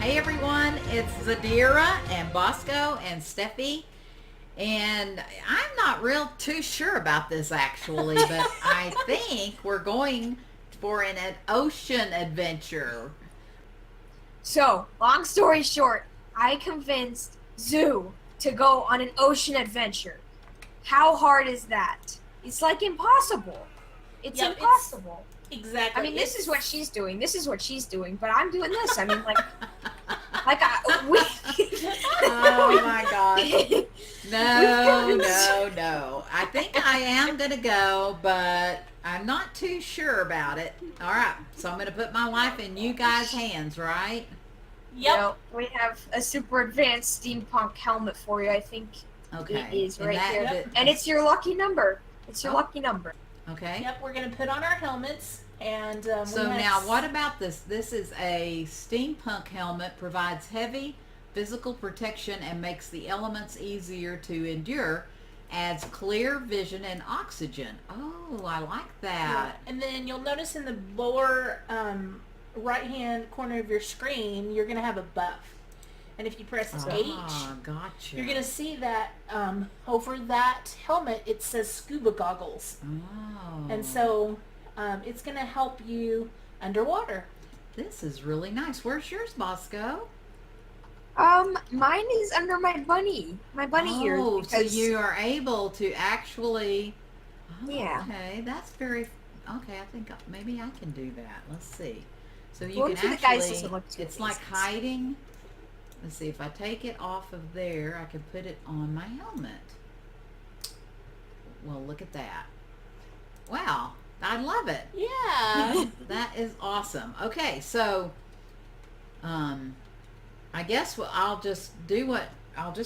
Hey everyone, it's Zadira and Bosco and Steffi, and I'm not real too sure about this actually, but I think we're going for an ocean adventure. So, long story short, I convinced Zoo to go on an ocean adventure. How hard is that? It's like impossible. It's Yep, impossible. exactly. I mean, this is what she's doing. This is what she's doing, but I'm doing this. I mean, we. Oh my gosh. No. I think I am going to go, but I'm not too sure about it. All right, so I'm going to put my life in you guys' hands, right? Yep. Well, we have a super advanced steampunk helmet for you. I think Okay. it is And right that- here, that- and it's your lucky number. It's your Oh. lucky number. Okay. Yep. We're gonna put on our helmets, and So now what about this? This is a steampunk helmet, provides heavy physical protection and makes the elements easier to endure, adds clear vision and oxygen. Oh, I like that. And then you'll notice in the lower right-hand corner of your screen, you're gonna have a buff, and if you press H, Gotcha. you're gonna see that over that helmet it says scuba goggles, Oh. and so it's gonna help you underwater. This is really nice. Where's yours, Bosco? Mine is under my bunny. My bunny ears. Oh, so Because you are able to actually... Oh, Yeah. Okay, that's very... Okay, I think maybe I can do that. Let's see. So you One can for the guys actually... doesn't look too It's like amazing. hiding. Let's see, if I take it off of there, I can put it on my helmet. Well, look at that. Wow, I love it. Yeah. That is awesome. Okay, so I guess I'll just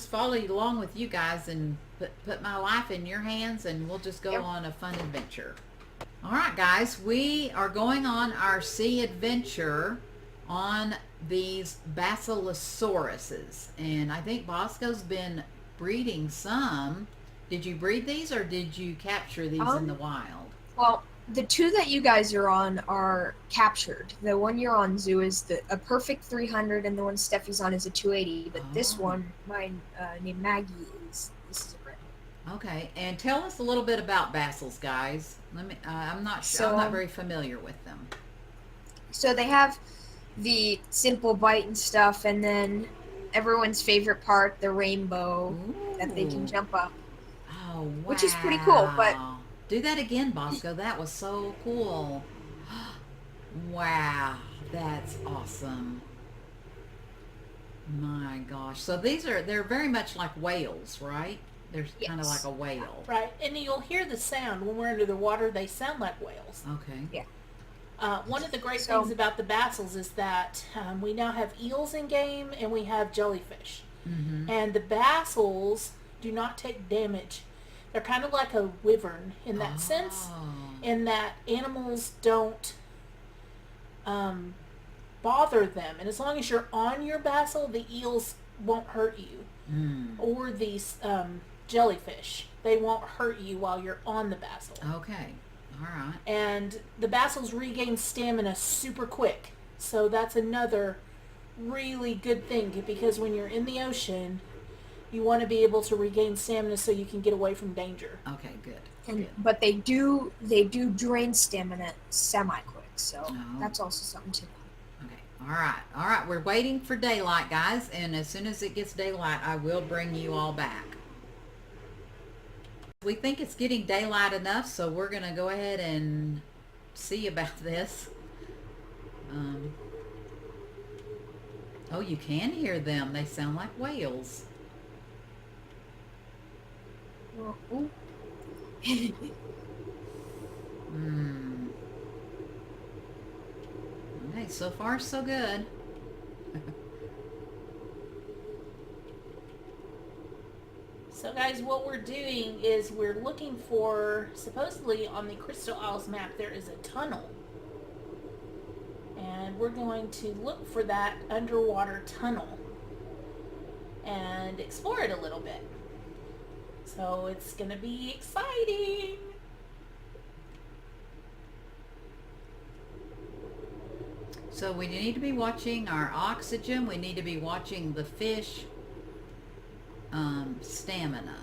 follow you along with you guys and put my life in your hands, and we'll just go Yep. on a fun adventure. All right, guys, we are going on our sea adventure on these basilosauruses, and I think Bosco's been breeding some. Did you breed these, or did you capture these in the wild? Well, the two that you guys are on are captured. The one you're on, Zoo, is a perfect 300, and the one Steffi's on is a 280. But this Oh. one, mine named Maggie, this is a red. Okay, and tell us a little bit about basils, guys. Let me. I'm not sure. So- I'm not very familiar with them. So they have the simple bite and stuff, and then everyone's favorite part, the rainbow that they can Ooh. jump up. Oh, wow. Which is pretty cool, but- Do that again, Bosco. That was so cool. Wow, that's awesome. My gosh. So they're very much like whales, right? They're kind of Yes. like a whale. Right, and you'll hear the sound when we're under the water. They sound like whales. Okay. One of the great So- things about the basils is that we now have eels in game, and we have jellyfish. Mm-hmm. And the basils do not take damage. They're kind of like a wyvern in that sense, in that animals don't bother them. And as long as you're on your basil, the eels won't hurt you. Or these jellyfish. They won't hurt you while you're on the basil. Okay. All right. And the basils regain stamina super quick. So that's another really good thing, because when you're in the ocean, you want to be able to regain stamina so you can get away from danger. Okay, good. But they do drain stamina semi-quick, so Oh. that's also something to know. Okay. All right. We're waiting for daylight, guys, and as soon as it gets daylight, I will bring you all back. We think it's getting daylight enough, so we're gonna go ahead and see about this. Oh, you can hear them. They sound like whales. Ooh. Okay, so far so good. So guys, what we're doing is we're looking for, supposedly on the Crystal Isles map, there is a tunnel. And we're going to look for that underwater tunnel and explore it a little bit. So it's going to be exciting. So we need to be watching our oxygen. We need to be watching the fish stamina,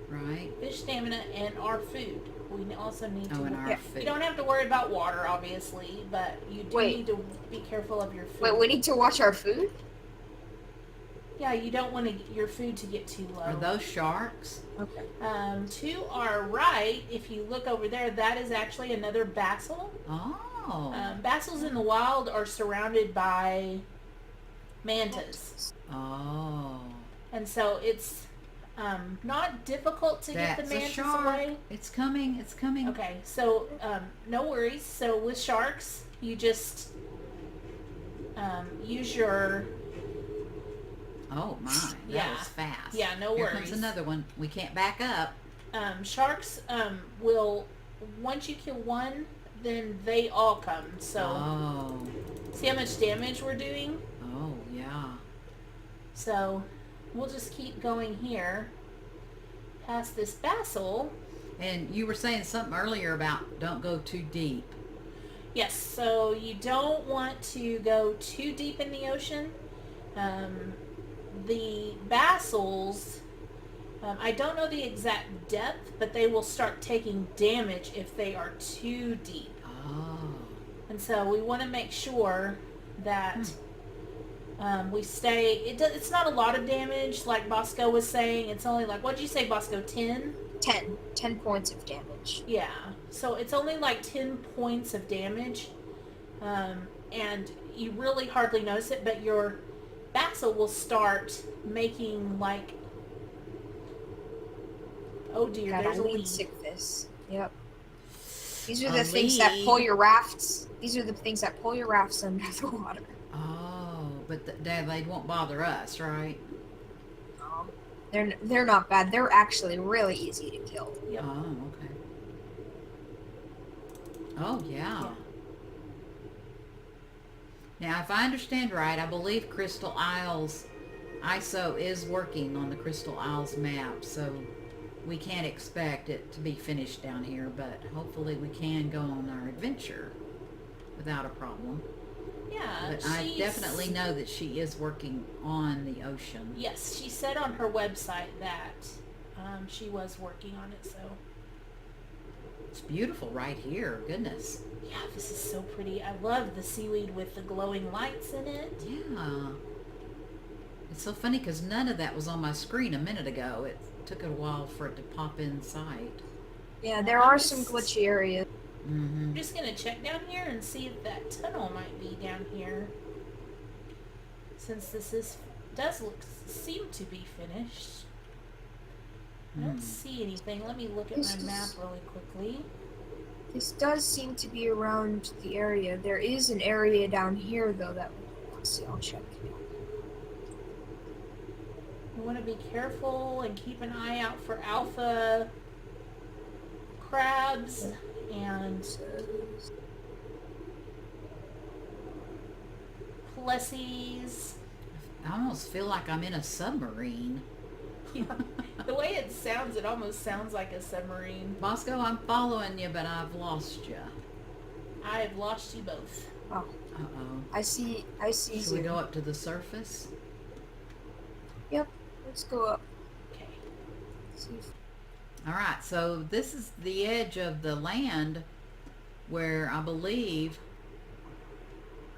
right? Fish stamina and our food. We also need Oh, to. and our Yeah. food. You don't have to worry about water, obviously, but you do Wait. need to be careful of your food. Wait, we need to watch our food? Yeah, you don't want your food to get too low. Are those sharks? Okay. To our right, if you look over there, that is actually another basil. Oh. Basils in the wild are surrounded by mantas. Oh. And so it's not difficult to get That's the a mantas shark. away. It's coming. It's coming. Okay, so no worries. So with sharks, you just use your... Oh my. That Yeah. was fast. Yeah, no Here worries. comes another one. We can't back up. Sharks will, once you kill one, then they all come. So Oh. see how much damage we're doing? Oh yeah. So we'll just keep going here past this basil. And you were saying something earlier about don't go too deep. Yes, so you don't want to go too deep in the ocean. The basils, I don't know the exact depth, but they will start taking damage if they are too deep. Oh. And so we want to make sure that we stay... It's not a lot of damage, like Bosco was saying. It's only like, what did you say, Bosco, 10? 10 points of damage. Yeah, so it's only like 10 points of damage, and you really hardly notice it, but your basil will start making like, oh dear, God, there's I a need lead. sickness. Yep. These are A the things that pull lead. your rafts. These are the things that pull your rafts under the water. Oh. But they won't bother us, right? They're not bad. They're actually really easy to kill. Yep. Oh, okay. Oh, yeah. Now, if I understand right, I believe Crystal Isles, ISO is working on the Crystal Isles map, so we can't expect it to be finished down here, but hopefully we can go on our adventure without a problem. Yeah, But I she's- definitely know that she is working on the ocean. Yes, she said on her website that she was working on it, so... It's beautiful right here. Goodness. Yeah, this is so pretty. I love the seaweed with the glowing lights in it. Yeah. It's so funny because none of that was on my screen a minute ago. It took a while for it to pop in sight. Yeah, there are some glitchy areas. Mm-hmm. I'm just gonna check down here and see if that tunnel might be down here. Since this does seem to be finished. I don't see anything. Let me look at my map really quickly. This does seem to be around the area. There is an area down here, though, that... Let's see, I'll check. You want to be careful and keep an eye out for alpha crabs and plessies. I almost feel like I'm in a submarine. The way it sounds, it almost sounds like a submarine. Bosco, I'm following you, but I've lost you. I have lost you both. Oh, Uh-oh. I see Should we Zoo. go up to the surface? Yep, let's go up. Okay. See if- All right, so this is the edge of the land where I believe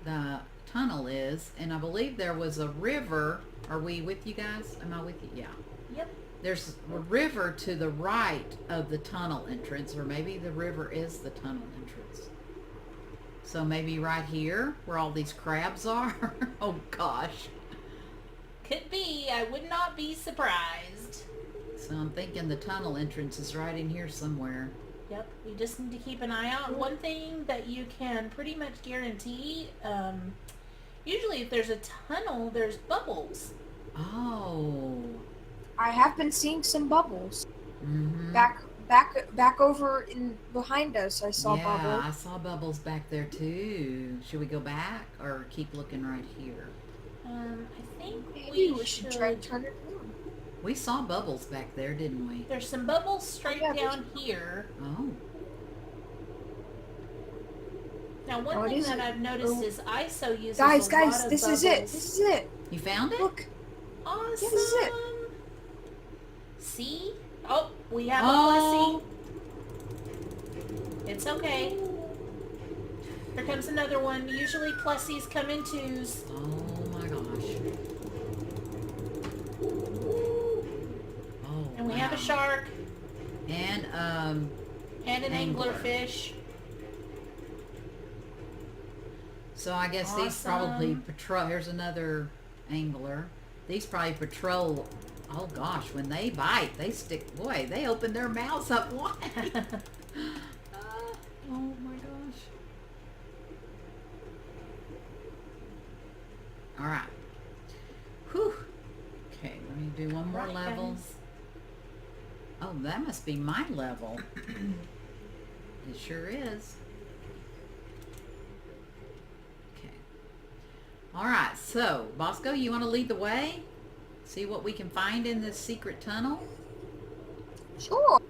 the tunnel is, and I believe there was a river. Are we with you guys? Am I with you? Yeah. Yep. There's a river to the right of the tunnel entrance, or maybe the river is the tunnel entrance. So maybe right here where all these crabs are. Oh gosh. Could be. I would not be surprised. So I'm thinking the tunnel entrance is right in here somewhere. Yep. We just need to keep an eye out. One thing that you can pretty much guarantee, usually if there's a tunnel, there's bubbles. Oh. I have been seeing some bubbles. Mm-hmm. Back over in behind us. I saw Yeah, bubbles. I saw bubbles back there too. Should we go back or keep looking right here? I think Maybe we should try to turn it on. We saw bubbles back there, didn't we? There's some bubbles straight Yeah, down here. Oh. Now, one Oh, it thing is that a- I've noticed is ISO uses Guys, a lot guys, of this bubbles. is it. This is it. You found it? Look. Awesome. Yeah, this is it. See? Oh, we have a Oh. plushie. It's okay. Here comes another one. Usually plussies come in twos. Oh my gosh. Oh, And we have a wow. shark And and an Angler. anglerfish. so I guess these probably Awesome. patrol. Here's another angler. These probably patrol. Oh gosh, when they bite, they stick. Boy, they open their mouths up wide. Oh my gosh. All right. Whew. Okay, let me do one more Right, level. guys. Oh, that must be my level. It sure is. Okay. All right, so Bosco, you want to lead the way? See what we can find in this secret tunnel? Sure.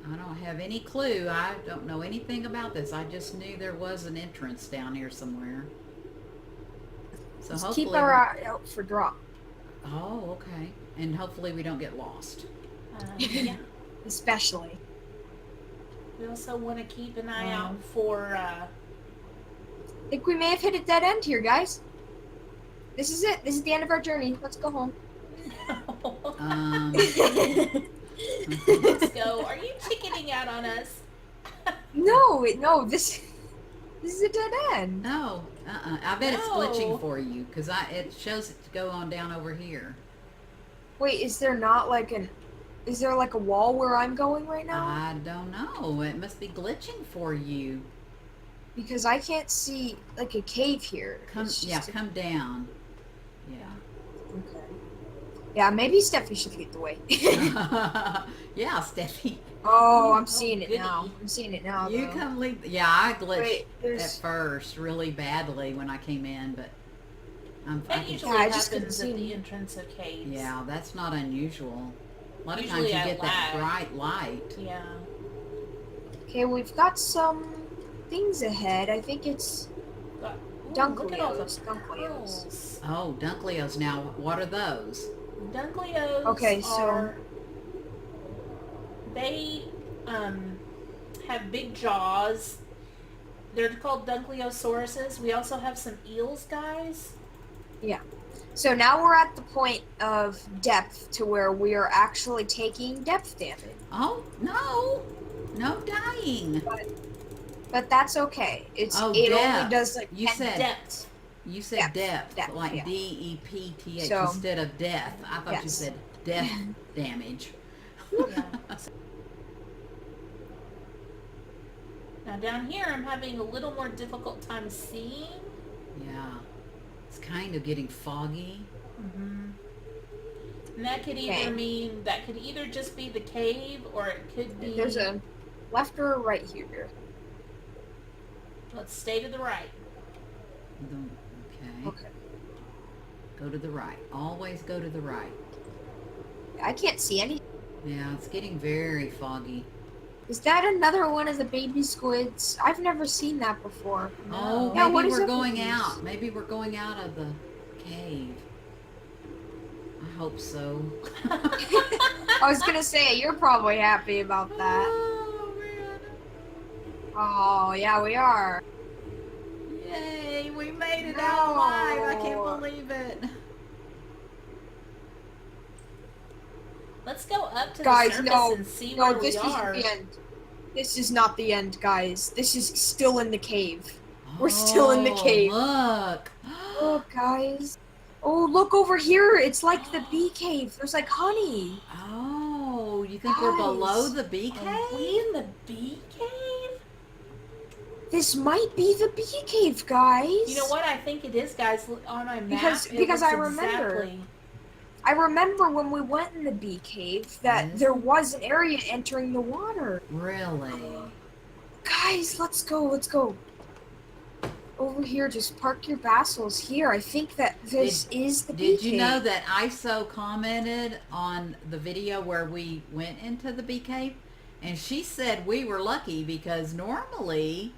I don't have any clue. I don't know anything about this. I just knew there was an entrance down here somewhere. So Just hopefully keep our eye out for drop. Oh, okay. And hopefully we don't get lost. Yeah. Especially. We also want to keep an eye Um, out for. I think we may have hit a dead end here, guys. This is it. This is the end of our journey. Let's go home. Let's go. Are you chickening out on us? No, this is a dead end. No, I bet it's No. glitching for you because it shows it to go on down over here. Wait, is there not like is there like a wall where I'm going right now? I don't know. It must be glitching for you. Because I can't see like a cave here. Come, It's yeah, just come down. Yeah. Okay. Yeah, maybe Steffi should lead the way. Yeah, Steffi. Oh, I'm seeing it goody. now. I'm seeing it now. You though. come lead. Yeah, I glitched Wait, at there's. first really badly when I came in, but I That can usually Yeah, I just couldn't happens see at the him. entrance of caves. Yeah, that's not unusual. A lot of Usually times you I get that lag. bright light. Yeah. Okay, we've got some things ahead. I think it's Got- Ooh, Dunkleosteus. look at all the Dunkleosteus. pearls. Oh, Dunkleosteus. Now, what are those? Dunkleosteus Okay, so- are. They have big jaws. They're called Dunkleosauruses. We also have some eels, guys. So now we're at the point of depth to where we are actually taking depth damage. Oh, no. No dying. But that's okay. It Depth. only does like You At said depth. You said Depth, depth, depth, like yeah. DEPTH So- instead of death. I thought you Yes. said death damage. Yeah. Now down here, I'm having a little more difficult time seeing. Yeah. It's kind of getting foggy. Mm-hmm. And that could Okay. could either just be the cave, or it could be. There's a left or a right here. Let's stay to the right. Okay. Okay. Go to the right. Always go to the right. I can't see any. Yeah, it's getting very foggy. Is that another one of the baby squids? I've never seen that before. Oh, No. Yeah, what maybe is we're up with going these? out. Maybe we're going out of the cave. I hope so. I was gonna say you're probably happy about that. Oh, man. Oh yeah, we are. Yay, we made it out alive. I No. can't believe it. Let's go up to Guys, the surface no, and see No, where this we isn't are. the end. This is not the end, guys. This is still in the cave. We're still in the cave. Look. Oh, guys. Oh, look over here. It's like the bee cave. There's like honey. Oh, you think we're Guys. below the bee Are cave? we in the bee cave? This might be the bee cave, guys. You know what? I think it is, guys. On my map, Because it I looks remember. exactly. I remember when we went in the bee cave that Yes. there was an area entering the water. Really? Guys, let's go. Let's go. Over here, just park your basils here. I think that this is the bee Did cave. you know that ISO commented on the video where we went into the bee cave? And she said we were lucky because normally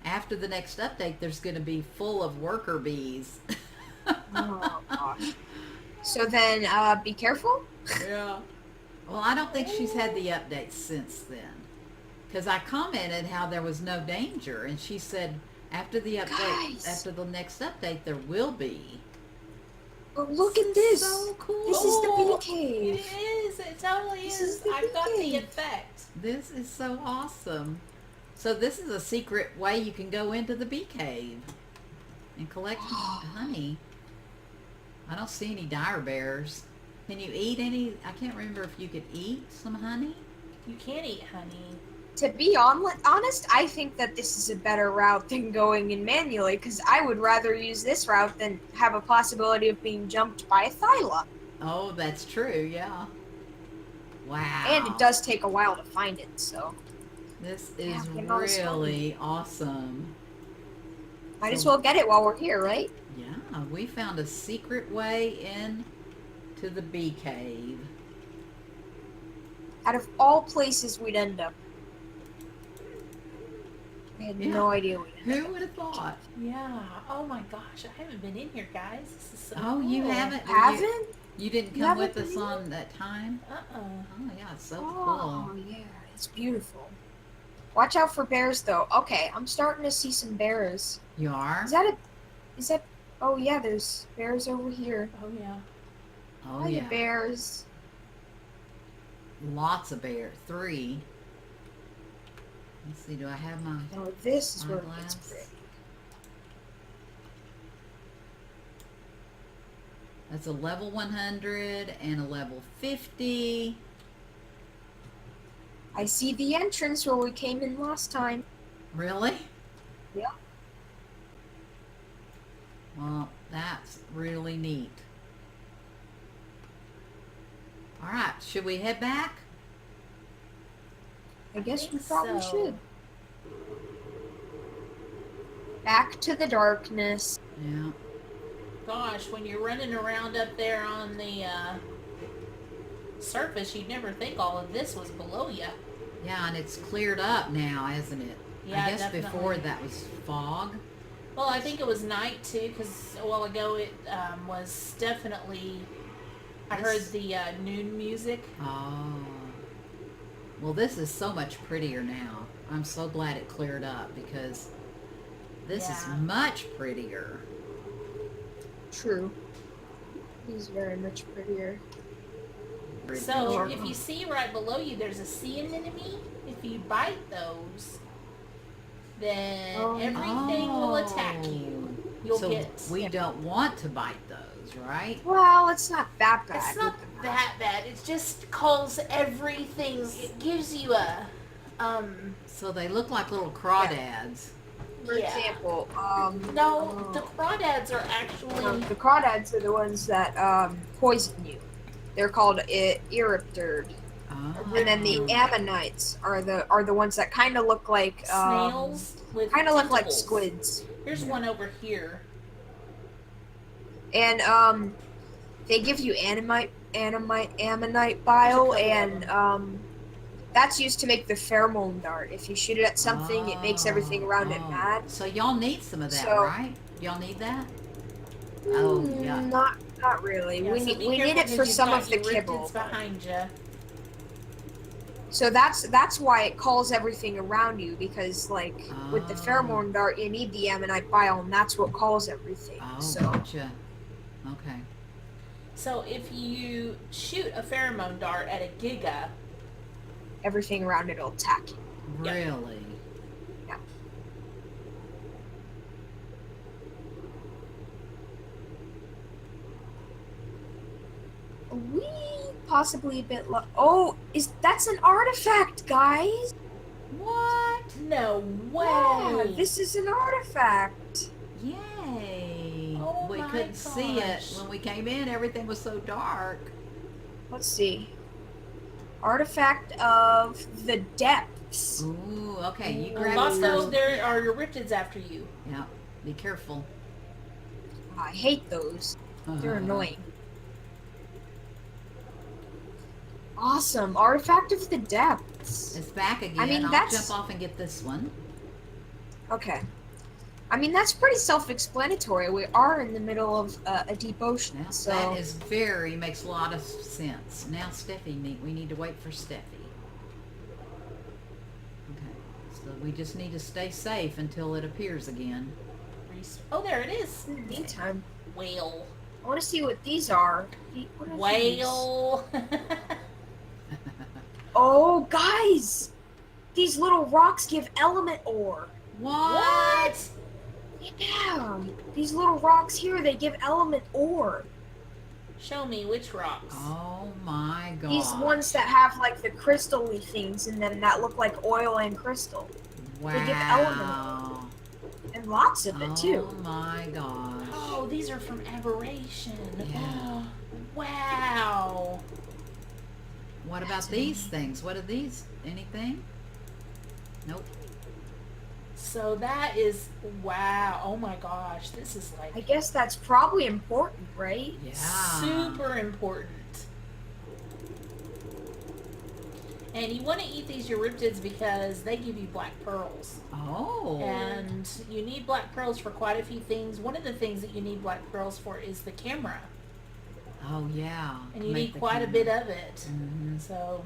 after the next update there's going to be full of worker bees. Oh gosh. So then, be careful. Yeah. Well, I don't think she's had the updates since then. Because I commented how there was no danger, and she said after the update, Guys. after the next update, there will be. Oh, look at this. So cool. This is the bee It cave. is. It totally This is. is the I've got the beacon. effect. This is so awesome. So this is a secret way you can go into the bee cave and collect honey. I don't see any dire bears. Can you eat any? I can't remember if you could eat some honey. You can eat honey. To be honest, I think that this is a better route than going in manually, because I would rather use this route than have a possibility of being jumped by a Thyla. Oh, that's true. Yeah. Wow. And it does take a while to find it, so This is getting all this really awesome. might as well get it while we're here, right? Yeah, we found a secret way in to the bee cave. Out of all places we'd end up. I had Yeah. no idea we'd end Who would have thought? Yeah. Oh my gosh, I haven't been in here, guys. This is so Oh, you cool. haven't? up. Haven't? You didn't You come with haven't us been on that time? Uh-uh. Oh, yeah, it's so Oh, cool. yeah, it's beautiful. Watch out for bears, though. Okay, I'm starting to see some bears. You are? Is that, oh yeah, there's bears over here. Oh yeah. Oh, Hiya, yeah. bears. Lots of bears. 3. Let's see, do I have my... Oh, this is My where it gets glass. pretty. That's a level 100 and a level 50. I see the entrance where we came in last time. Really? Yeah. Well, that's really neat. All right, should we head back? I guess we think probably so. should. Back to the darkness. Yeah. Gosh, when you're running around up there on the surface, you'd never think all of this was below you. Yeah, and it's cleared up now, hasn't it? Yeah, I guess definitely. before that was fog. Well, I think it was night too, because a while ago it was definitely. I heard the noon music. Oh. Well, this is so much prettier now. I'm so glad it cleared up because this Yeah. is much prettier. True. He's very much prettier. So Prettier. if you see right below you, there's a sea anemone. If you bite those, then Oh. everything will attack you. You'll so get. we don't want to bite those, right? Well, it's not that bad. It's not that bad. It just calls everything. It gives you a So they look like little crawdads. For yeah. example, No, the crawdads are actually. the crawdads are the ones that poison you. They're called Eurypterid. Oh. And then the Ammonites are the ones that kind of look like Snails with kind of look like tentacles. squids. Here's one over here. And they give you ammonite bile, and that's used to make the pheromone dart. If you shoot it at something, it makes everything around it Oh. mad. So y'all need some of that, So- right? Y'all need that? Oh, yeah. Not really. Yeah, we so need be we careful need it 'cause for you've some got of the Eurypterids kibble. behind you. So that's why it calls everything around you, because like with the Oh. pheromone dart, you need the ammonite bile, and that's what calls everything. Oh, So gotcha. Okay. So if you shoot a pheromone dart at a giga, everything around it will attack you. Yeah. Really? Yeah. We possibly a bit low. Oh, that's an artifact, guys. What? no way. Yeah, this is an artifact. Yay. Oh we my couldn't see it gosh. when we came in. Everything was so dark. Let's see. Artifact of the depths. Ooh, okay. You Well, grab it Bosco, first. there are Eurypterids after you. Yeah. Be careful. I hate those. They're annoying. Awesome. Artifact of the Depths. It's back again. I mean, I'll that's- jump off and get this one. Okay. I mean, that's pretty self-explanatory. We are in the middle of a deep ocean, Now, so... that is makes a lot of sense. Now we need to wait for Steffi. Okay, so we just need to stay safe until it appears again. Oh, there it is. In the meantime, Whale. I want to see what these are. What are these? Whale. Oh, guys! These little rocks give element ore. What? Yeah, these little rocks here, they give element ore. Show me which rocks. Oh my god. These ones that have like the crystal-y things in them that look like oil and crystal. Wow. They give element. And lots of it too. Oh my gosh. Oh, these are from Aberration. Yeah. Oh, wow. What about That's these things? What are these? Anything? Nope. So that is, wow. Oh my gosh. This is I like guess that's probably important, right? Yeah. super important. And you want to eat these Eurypterids because they give you black pearls. Oh. And you need black pearls for quite a few things. One of the things that you need black pearls for is the camera. Oh yeah. And you Make need the quite a camera. bit of it. Mhm. So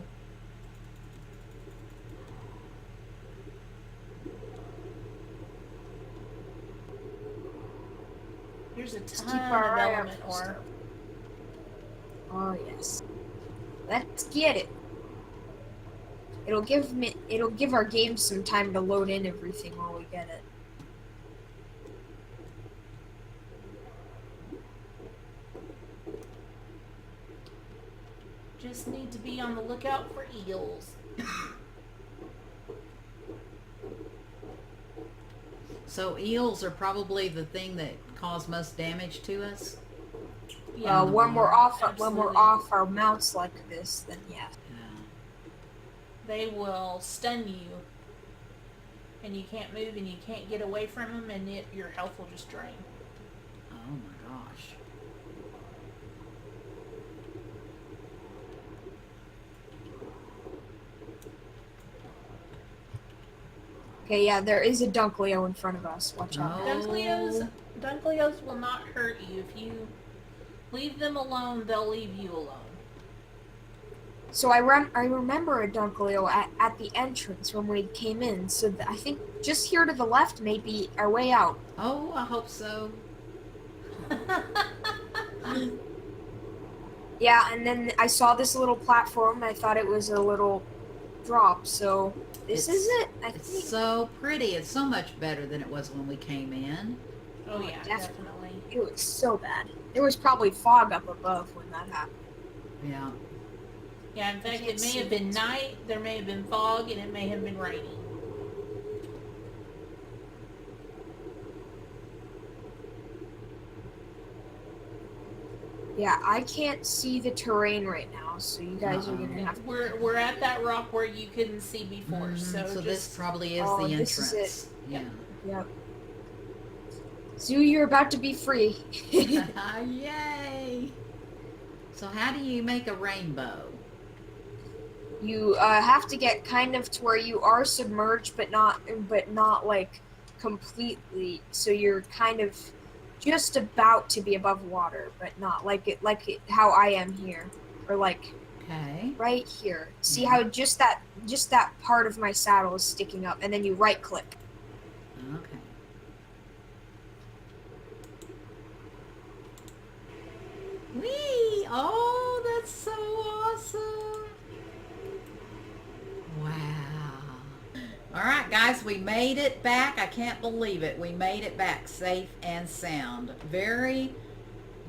here's a Let's ton keep of our eye out element for ore. stuff. Oh yes. Let's get it. It'll give our game some time to load in everything while we get it. Just need to be on the lookout for eels. So eels are probably the thing that cause most damage to us. Yeah, When we're absolutely. off our mounts like this, then yeah. Yeah. They will stun you, and you can't move, and you can't get away from them, and your health will just drain. Oh my gosh. Okay, yeah, there is a Dunkleo in front of us. Watch out. Oh. Dunkleosteus will not hurt you. If you leave them alone, they'll leave you alone. So I remember a Dunkleo at the entrance when we came in. So I think just here to the left may be our way out. Oh, I hope so. Yeah, and then I saw this little platform. And I thought it was a little drop. So this is it. I It's think. so pretty. It's so much better than it was when we came in. Oh yeah, definitely. definitely. It was so bad. There was probably fog up above when that happened. Yeah. Yeah, in fact, can't it may see have been it. night, there may have been fog, and it may have been raining. Yeah, I can't see the terrain right now, so you guys are gonna have to. We're at that rock where you couldn't see before, Mhm. so So just this probably is Oh, the this entrance. is it. Yeah. Yep. Zoo, you're about to be free. Yay! So how do you make a rainbow? You have to get kind of to where you are submerged, but not like completely. So you're kind of just about to be above water, but not how I am here, or like Okay. right here. See how just that part of my saddle is sticking up, and then you right click. Okay. Whee! Oh, that's so awesome! Wow. All right, guys, we made it back. I can't believe it. We made it back safe and sound. Very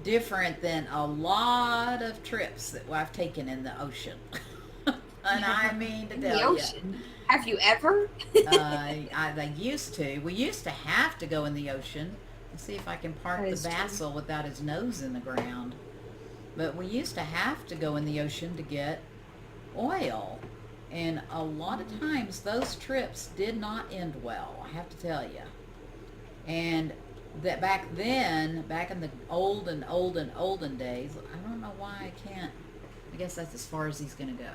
different than a lot of trips that I've taken in the ocean. And I mean to In tell the you. ocean. Have you ever? They used to. We used to have to go in the ocean. Let's see if I can park That the is true. basil without his nose in the ground. But we used to have to go in the ocean to get oil. And a lot of times those trips did not end well, I have to tell you. And that back then, back in the olden days, I don't know why I can't I guess that's as far as he's going to go.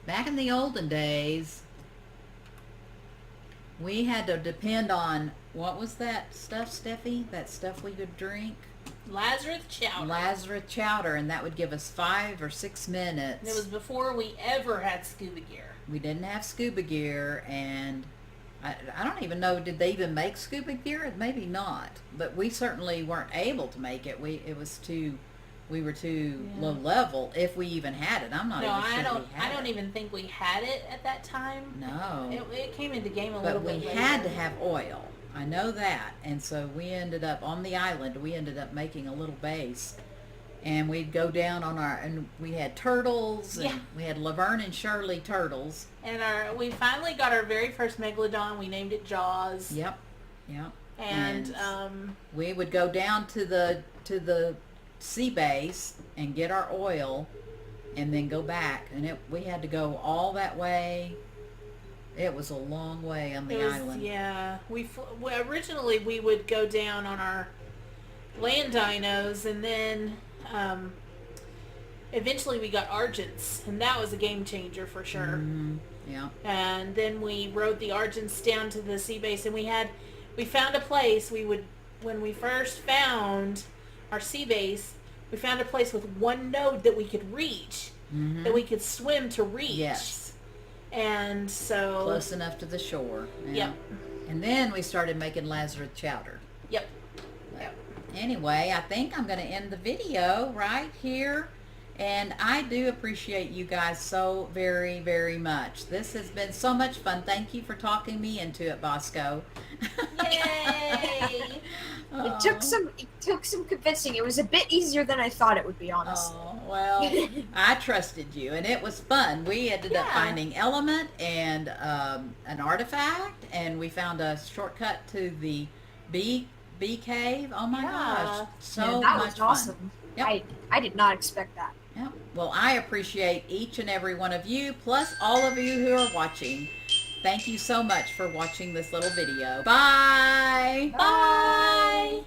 Back in the olden days, we had to depend on, what was that stuff, Steffi? That stuff we would drink? Lazarus chowder. Lazarus chowder, and that would give us 5 or 6 minutes. And it was before we ever had scuba gear. We didn't have scuba gear, and I don't even know, did they even make scuba gear? Maybe not, but we certainly weren't able to make it. We were too low level, if we even had it. I'm not even sure I don't even think we had it at that time. No. It came into game a But little bit we later. had to have oil. I know that. And so we ended up, on the island, we ended up making a little base. And we'd go down on and we had turtles, and we had Laverne and Shirley turtles. And we finally got our very first megalodon. We named it Jaws. Yep. And we would go down to the sea base and get our oil, and then go back. And we had to go all that way. It was a long way on the island. Yeah. Originally we would go down on our land dinos, and then eventually we got Argents, and that was a game changer for sure. Yeah. And then we rode the Argents down to the sea base, and we found a place. When we first found our sea base, we found a place with one node that we could reach, that we could swim to reach. Yes. And so... Close enough to the shore. Yeah. Yep. And then we started making Lazarus chowder. Yep. Anyway, I think I'm going to end the video right here. And I do appreciate you guys so very, very much. This has been so much fun. Thank you for talking me into it, Bosco. Yay! It took some convincing. It was a bit easier than I thought it would be, honestly. Oh, well, I trusted you, and it was fun. We ended up finding element and an artifact, and we found a shortcut to the bee cave. Oh my gosh, so that much was fun. awesome. Yep. I did not expect that. Yep. Well, I appreciate each and every one of you, plus all of you who are watching. Thank you so much for watching this little video. Bye. Bye!